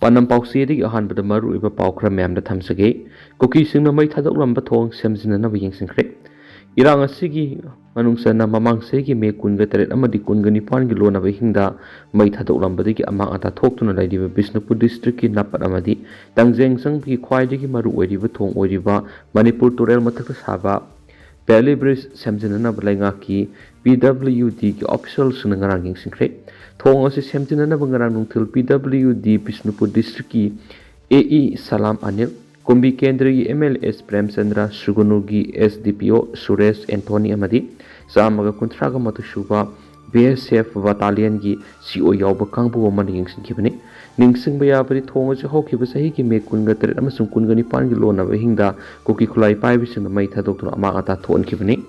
Panam Pausi ahan but the Maru Paukra Mam the Tamsage, Kuki Singna Mei thadoklamba Thong Semsina Naving Sincre. Iranga Sigi, Manungsana Mamang Segi me Kungatret Amadi Kungani Pangilona Vihinda, Mei thadoklamba among at a talk to Nadi Bisnapu district in Napat Amadi, Dangzeng Sangi Kwaidi Maru Ediva Thong Odiva, Manipur Turel Matakas Hava, Pelibris Semsina Blangaki, PWD official Sunangarang Sincre. Thong as Semtina Bangarang till PWD Bisnupur district AE Salam Anil, Kumbi Kendri MLS Prem Sandra Sugunugi SDPO Suresh Anthony Amadi, Samaga Kuntraga Matushuba, BSF Battalion gi CO Yauba Kangbu Woman Yingsin Kibani, Ningsing Bayabri Thong as a hockey was a hiki make Kungater Amasum Kungani Pangilona Vahinda, Kuki Kulai Pibis and the Maita Doctor Amata Thon Kibani.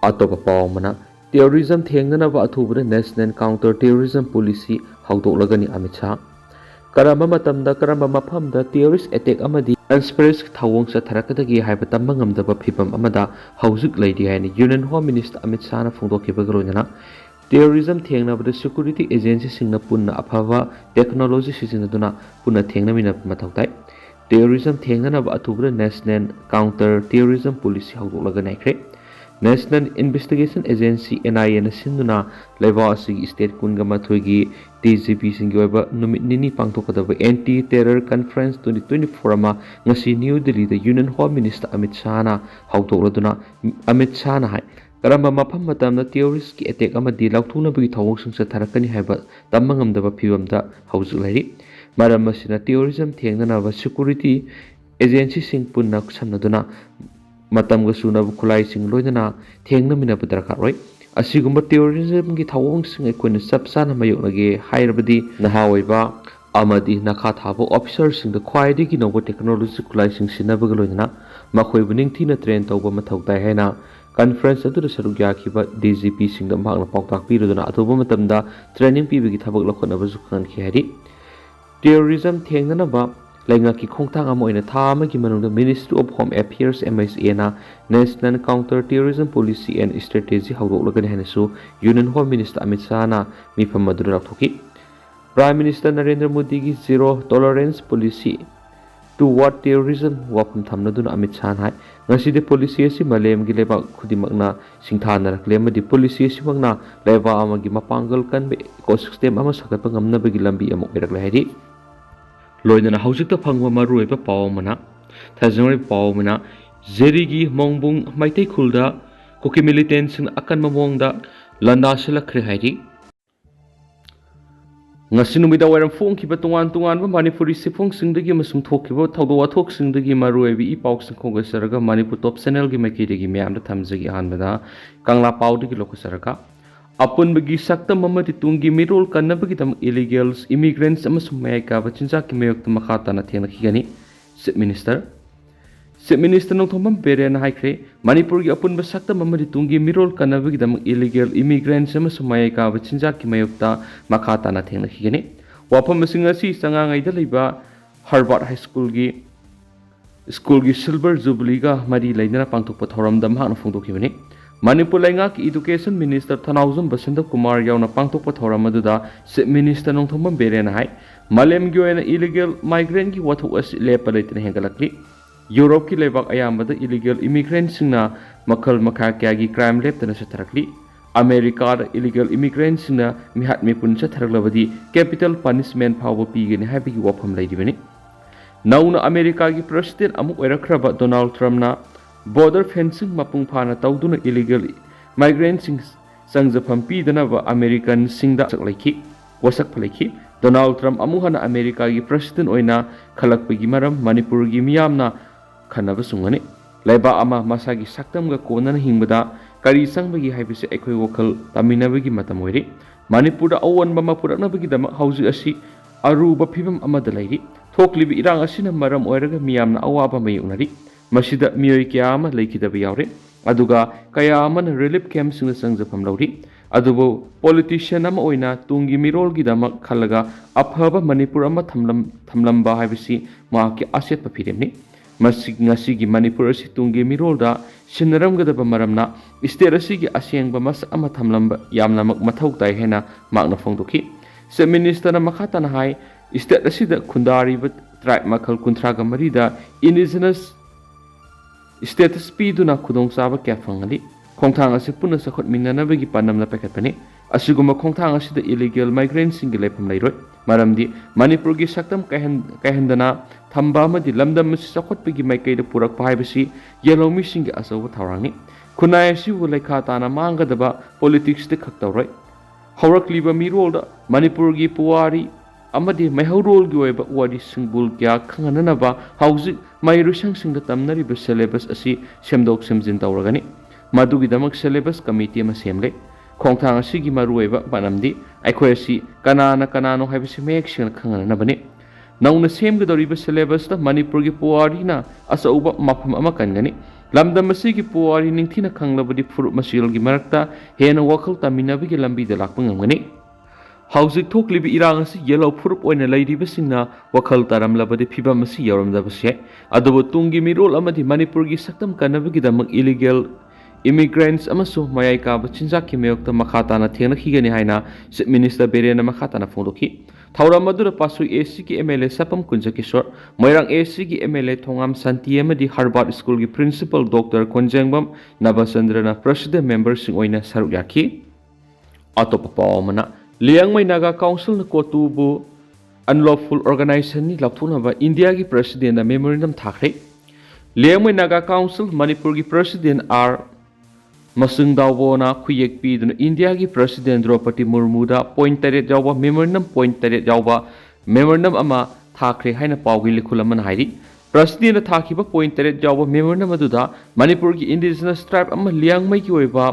Atoka Paumana. Terrorism Thengana Vatubra National Counter Terrorism Policy Haojik2 Amit Shah Karamba Matamda Karamba Mapamda Terrorist Attack Amadi Unspread Thong Satarakadagi Hypertamangam the Pipam Amada Haojik Lady and Union Home Minister Amit Shah Fundokibagrona Terrorism Thengna the Security Agency Singapuna Apava Technology Sizinaduna Puna Thengamina Matautai Terrorism Thengana Vatubra National Counter Terrorism Policy Haojik2 National Investigation Agency NIA na sinduna laiba asigi state kungama thoigi DGP singoiba numit nini pangthokadaba anti-terror conference 2024 ama ngasi New Delhi the Union Home Minister Amit Shah na hautokladuna Amit Shah na hai karamba mafam matamna terrorist ki attack ama di lauthuna bagi thawong sung sa tharakani haiba tamangamdaba phibamda haujik lairi maram masina terrorism thengna ba security agency sing punna samnaduna Matam Gasuna Kulai Sing Loidana, Tengna Pudrakaroi, a Sigumba terrorism get Hawong Sing a Queen Subsana Mayonage, Hirebadi, Nahaweva, Amadi Nakatabo officers in the quiet digging over technology Kulai Sing Sinabagaloina, Makoi winning Tina Trent over Matau Diana, conference to the Sarugiaki, but DGP Sing the Magna Pautak Pirudana, Atobomatamda, training people get Tabaklokan Kihadi. Terrorism Tenganaba. Langaki Kongtang Amo in a Tama Giman the Ministry of Home Affairs MSA National Counter Terrorism Policy and Strategy Haojik2 Hanesu Union Home Minister Amit Shah na Mipam Madura Thoki Prime Minister Narendra Modi Zero Tolerance Policy toward Terrorism Wapam Thamnaduna Amit Shah hai Ngasi the policy si Malem Gileba Kudimakna Singthana Claim the policy si Magna Leva Amagi Mapangal can be ecosystem Amasakapangam Nabigilambi Amok Lahedi Loidana Haojik2 Pangwa Maruiba Paumana, Tazori Paumana, Zerigi Mongbung Maite Kulda, Kuki Militant and akanba Landasilakle Haidi. Nasinumida were funky but one to one Manipur Sipong sing the game some talk about Tadoa talk sing the game Maruevi Epox and Congressaraga, Manipur top Senelgi Makidi Miam the Tamzagi Hanbada, Kangla Paudi Lokosaraga. Upon bagi sakta mamati tungi mirol kanabagitam illegals, immigrants amasum mayaka bachinjaki mayok makata na tiana kigani. Sip Minister nong thomam pere na haikre Manipur gi upon basakta mamati tungi mirol kanabagitam illegal immigrants amasum mayaka bachinjaki mayok ta makata na tiana kigani. Wapam masingasi sanga ngai daliba Harvard High School gi Silver Jubilee ga mari lainana pangtok pathoram dam hang phongtok kibani. Manipur Langak Education Minister Thanauzum Basanta Kumar Yauna Pangtok Pathoramaduda, Minister Nongthomam Berenhai, Malem Gyoena illegal migrant ki what was lepalate in Hengalakli, Europe ki lebak ayamada illegal immigrants na Makal Makakagi crime left and Satarakli, America illegal immigrants na Mihat Mipun Satarlavadi, capital punishment power pig in happy wapam lady winning. Now America ki President Amuk Erakraba Donald Trump na border fencing mapung phana tawduna illegal migrants sangjapam pidanaba American singda saklaiki wasak phalaki Donald Trump amuhana America gi president oina khalakpagi maram Manipur gi miyamna khanaba sungani laiba ama masagi saktam ga konana hingbada kari sangbagi haibise ekhoi wakal taminabagi matam oiri Manipur da awan bama puraknabagi dama hauji asi aruba phibam amada lairi thoklibi irang asina maram oiraga miyamna awaba mayunari Masida Miyoi Kiama Lakida Biaure, Aduga Kayaman relief camps in the Sangjapam Lauri, Adubo politician Oina, Tungi Mirol Gidama Kalaga, Aphaba Manipurama Tamlamba Havisi, Maki Aset Papiremni, Masignasigi Manipurasi Tungi Mirolda, Sinaram Gadaba Maramna, Isterasigi Asiang Bamas Amatamlamba, Yamnamak Matau Dihena, Magna Fondoki, Se Minister Makatan High, State asida khundariba tribe makhal kunthraga marida indigenous status piduna khudong chaba kya phangani khongthang ase punna sakhot minanabagi panamna pakatpani asiguma khongthang asida illegal migrants singi lepham leiroi maramdi Manipur gi saktam kahendana thamba amadi lamdam asi sakhotpagi maikaida purak paibasi yelomi singi asawa thawrangni khunai asi ulekha tana mangadaba politics de khaktawroi haurakliba mirolda Manipur gi puwari amadi maihorol gi oiba wadi singbul kya khanganaba haujik mairusang singda tamnariba syllabus asi semdok semjin tawragani madugi damak syllabus committee ma semle khongthang asigi maruiba banamdi aikhoi asi kanano haibasi mek sing khanganabani nauna semgadoriba syllabus ta Manipur gi puwari na asauba mafam ama kangani lamdam asigi puwari ningthina khanglabadi furup masil gi marakta hena wakhal taminabigi lambi da lakpangangani Haojik thoklibi irang asi yellow furup oina leiribasingna wakhal taramlabadi phibam asi yaramdabase adubu tungi mirol amadi Manipur gi saktam kanabagi damak illegal immigrants amasu mayai ka bachinjak ki meyokta makhatana thengna khigani haina chief minister berena makhatana phongdoki thauram madura pasu AC ki MLA sapam kunjakishor moirang AC ki MLA thongam santi amadi Harvard school ki principal Dr Konjengbam Nabasandrana president member sing oina saruk yakhi atopa pawmana Liangmai Naga Council na kotubu unlawful organization ni lapthuna ba India ki president na memorandum thakre Liangmai Naga Council Manipur ki president R Masungdawo na khuyek pi dun India ki president Draupadi Murmu da point taret jawba memorandum point taret jawba memorandum ama thakre haina pawgi likhulaman hairi president na thakiba point taret jawba memorandum aduda Manipur ki indigenous tribe ama Liangmai ki oiba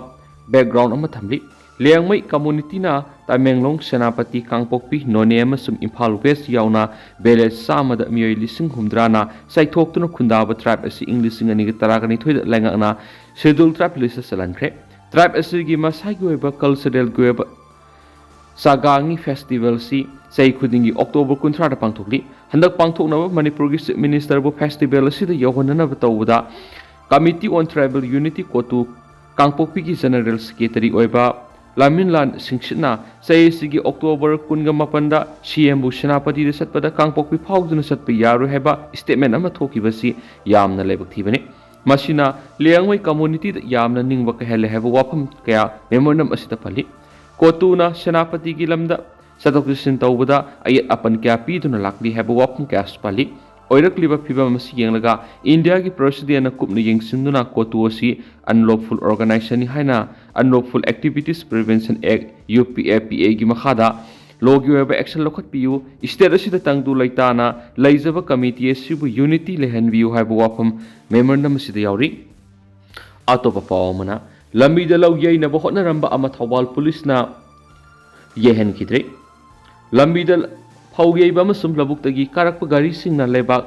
background ama thamli Liangmai community na Tamenglong Senapati Kangpokpi None amasum Imphal West yauna village samada miyoi lising humdrana saithoktuna khundaba tribe asi Englishing ani taragani thoida lengana schedule tribe list salankre tribe asi gi masai gi oiba cultural gi oiba sagangi festival si sei khudingi October 13 da pangthokli handak pangthoknaba Manipur gi chief minister bu festival asi da yohonana batawda committee on tribal unity kotu Kangpokpi gi general secretary oiba Laminlan Singshina say Sigi October Kunga Mapanda, CMU Senapati the Satpada Kangpokpi Powdun Satpi Yaru Heba, statement Amatoki Vasi, Yamna Lebaktivani. Masina, Liangway community that Yamna Ningwaka Hele have a wapam kaya, memorandum asitapali. Kotuna, Senapati Gilamda, Satokisin Tawada, Ayat Apan Kapi to Nalakli have a wapam caspali. Oirakliba Piba Masianglaga, India ki president na kupni yang sinduna kotuosi unlawful organization ni haina unlawful activities prevention act UPAPA gi makhada logi weba action lokhat piu state asida tangdu laitana laijaba committee asibu unity lehan view haibu wafam memorandum asida yauri atopa pawmana lambi da law yai na bahotna ramba ama thawal police na yehen kidre lambi da Haujik amasum labuktagi karakpa gari singna lebak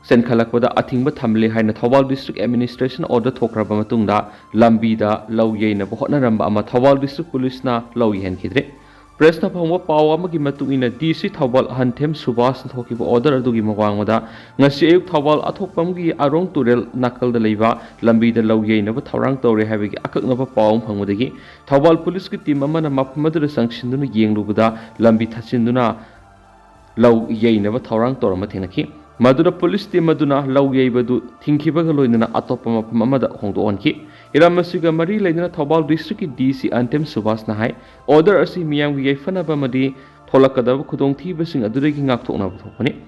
senkhalakpada athingba thamle haina Thawal district administration order thokraba matungda lambida lawyei na bohna ramba ama Thawal district police na lawi hen khidre press na phangwa pawa amagi matungina DC Thawal Hanthem Subhas thokiba order adugi mawangmada ngasi ayuk Thawal athokpamgi arong turel nakal da leiba lambida lawyei na thawrang tawre habigi akaknaba pawang phangmudagi Thawal police ki team amana maphamadu sangsinduna yenglubada lambi thasinduna Law yay never Taurang Toramatinaki. Madura police team Maduna, Law yay badu, Tinkibagalo in an atopama Mamada Hongdo Onki. Iramasiga Marie Lena Tobal district DC Antem Subas Nahai. Order Asi Miang Yafana Bamadi, Tolakada Kudong Tibasing a drinking up to Navaponi.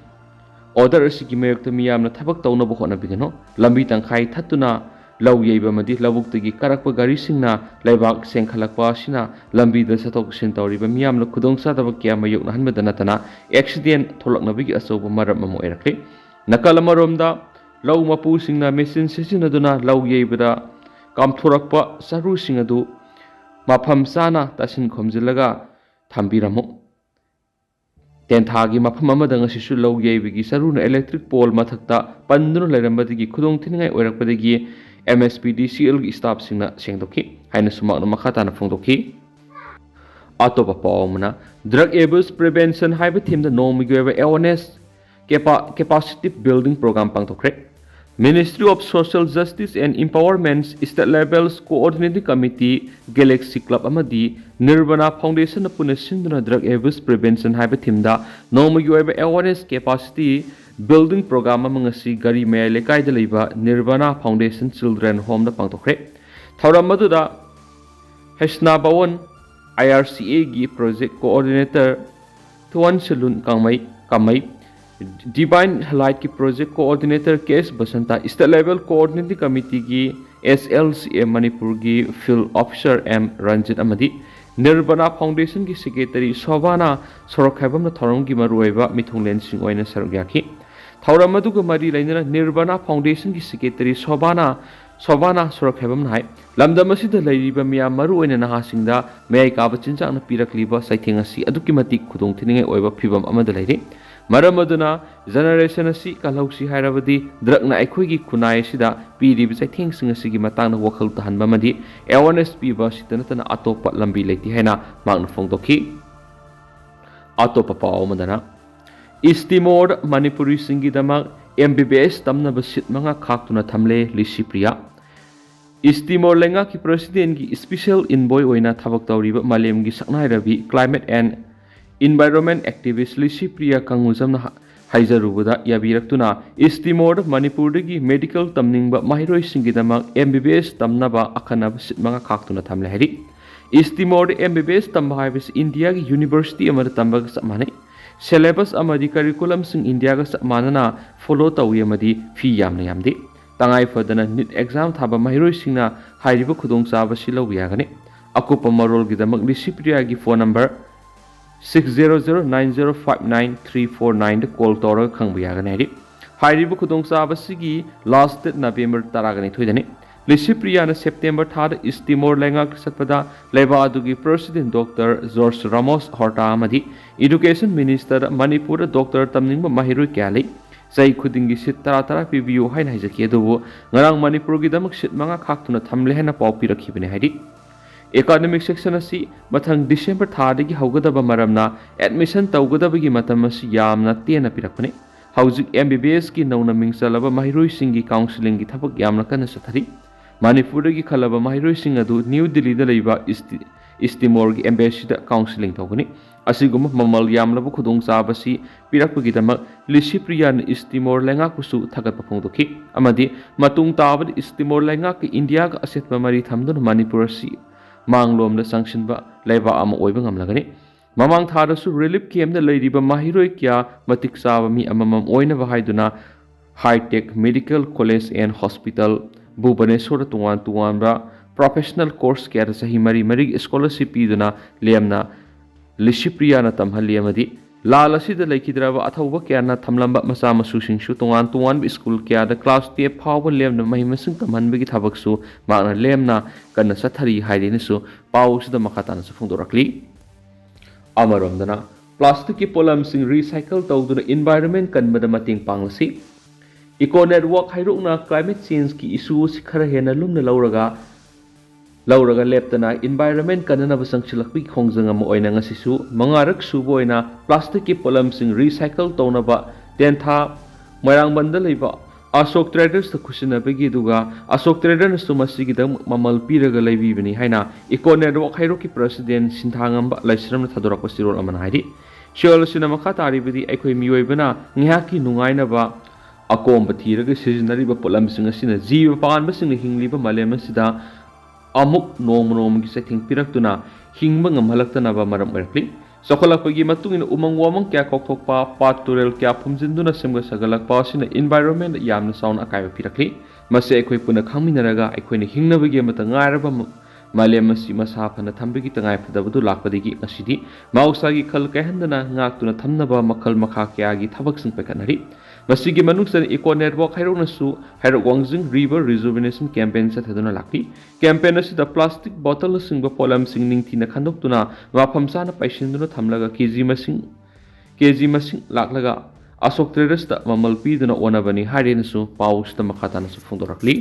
Order Asi Gimek the Miam Tabak Tona Bohona Bigano, Lambitan Kai Tatuna. Law Yabamadi Lavukti Karakpa Garisina, Lebak Senkalakwa Shina, Lambi the Satok Sintori, Miam Kudong Sadavakia Mayuk Hanmadanatana, accident Tolak Navigi Asoba Maramamo Erakli. Nakalamaromda, Law Mapu Singna Messin Sisinaduna, Law Yabada, Kamturakpa, Saru Singadu, Mapam Sana, Tasin Komzilaga, Tambiramo. Tentagi Mapamamadanga Sishu Law Yabigi Saruna electric pole Matakta, Pandun Lerambadi Kudong Tinga Erakpadagi. MSPDCL staff singna sengdoki haina sumakna makhatana phongdoki atopa pawmana drug abuse prevention haiba theme da nomi gweba awareness capacity building program pangthokre Ministry of Social Justice and Empowerment's State Levels Coordinating Committee Galaxy Club amadi Nirvana Foundation puna sinduna drug abuse prevention haiba thimda noma yoiba awareness capacity building program amangasi gari me lekai da leiba Nirvana Foundation Children Home da pangtokre thauram maduda Hesna Bawon IRCA gi project coordinator Tuan Salun Kamai Divine Light की project coordinator case Basanta state level coordinating committee की SLCA Manipur की field officer M Ranjit amadi Nirvana Foundation की secretary Shobana Sorokhabam na thorong की maruiba mithunglen sing oina sargyaki thauram madu ko mari lainana Nirvana Foundation की secretary Shobana Sorokhabam hai lamdam asida leiriba miya maru oina naha singda mei ka bachinja na pirakliba saitheng asi aduki matik khudong thiningai oiba phibam amada leiri Maramaduna generation asi kalausi hairabadi dragna aikhoigi khunai sida piri bi saitheng sing asigi matangna wakhal tahanba madi awareness piba sitana tana atopa lambi leiti haina magna phongdoki atopa paw madana istimor manipuri singi damak MBBS tamna basit manga khaktuna thamle lisipriya istimor lenga ki president ki special envoy oina thabak tawriba malem gi saknai rabi climate and Environment activist Lisi Priya Kanguzam Haizarubuda Yabiraktuna Istimor Manipur gi medical tamningba mahiroi singidamak MBBS tamnaba akanaba sitmanga kaktuna thamle hari Istimor MBBS tamba haibis India gi university amada tamba ga samane syllabus amadi curriculum sing India ga samanana follow tawi amadi fi yamna yamdi tangai fadana NEET exam thaba mahiroi singna hairiba khudong chaba silaw yagane akupa marol gi damak Lisi Priya gi phone number 600905939 call tora khangbiagane ri hairibu khudong chaba sigi last date November taragani thoidani Lisi Priya na September thad istimor lenga satpada leba adugi president Dr. George Ramos Horta amadi education minister Manipur Dr. Tamningba Mahiru Kyali sai khudingi sit tara pibiu haina hajaki adubu ngarang Manipur gi damak sit manga khaktuna thamle hena paupi rakhibane hari Economic section asi mathang December thadagi haugadaba maramna admission tawgadabagi matam asi yamna tena pirakpane Haojik MBBS ki nauna mingsalaba mahiroi singi counseling gi thabak yamna kana sathari Manipur gi khalaba mahiroi sing adu New Delhi da leiba istimor gi embassy da counseling tawgani asiguma mamal yamlaba khudong sabasi pirakpagi damak Lisi Priya na istimor lenga kusu thagat phongdoki amadi matung tabad istimor lenga ki India ga asetma mari thamdun Manipur si Manglom da sanction ba leba ama oiba ngamlagani mamang thadasu relief camp da leiriba mahiroi kya matik saba mi amamam oina ba haiduna high tech medical college and hospital Bhubaneswar tuan ba professional course kya da sahi mari scholarship piduna lemna Lisi Priya na tamhali amadi lal asida laikidraba athauba kya na thamlamba masa masu singsu tuan bi school kya da class 10 phawba lemna mahimasing tamhanbagi thabaksu magna lemna kana sathari haidinisu pawsida makhatana su phongdorakli amaromdana plastic ki polam sing recycle tawduna environment kanbada mating panglasi eco network hairukna climate change ki issue sikhara hena lumna lauraga leptana environment kanana basangchilakpi khongjang ama oina ngasisu mangarak subo oina plastic ki polam sing recycle tawnaba tentha moirang banda leiba Ashok Traders ta khusina begi duga Ashok Traders su masigi da mamal piraga leibibani haina eco network hairoki president sinthangamba laisram thadorak pasirol amana haidi shol sina makha taribidi aikhoi miyoibana ngihaki nungaina ba akomba thiraga seasonary ba polam sing asina jiwa panba sing hingliba malem sida amuk nom gi setting piraktuna hingba ngamhalaktana ba maram erkli Sokolakpagi matungin umang wamang kya kokthokpa pat turel kya phumjinduna semga sagalakpa sina environment yamna sound akaiba pirakli mase ekhoi puna khangminaraga ekhoini hingnabagi mata ngairaba malem asi masa phana thambigi tangai phadabadu lakpadigi asidi mausagi khal kahandana ngaktuna thamnaba makhal makha kya gi thabak sing pekanari masigi manungsan eco network hairoknasu hairok wangjing river rejuvenation campaign sa thaduna lakti campaign asida plastic bottle singba polam sing ningthina khandoktuna mafamsa na paisinduna thamlaga kg masing laklaga Ashok Traders ta mamal piduna onabani harenasu pawsta makhatana su phongdorakli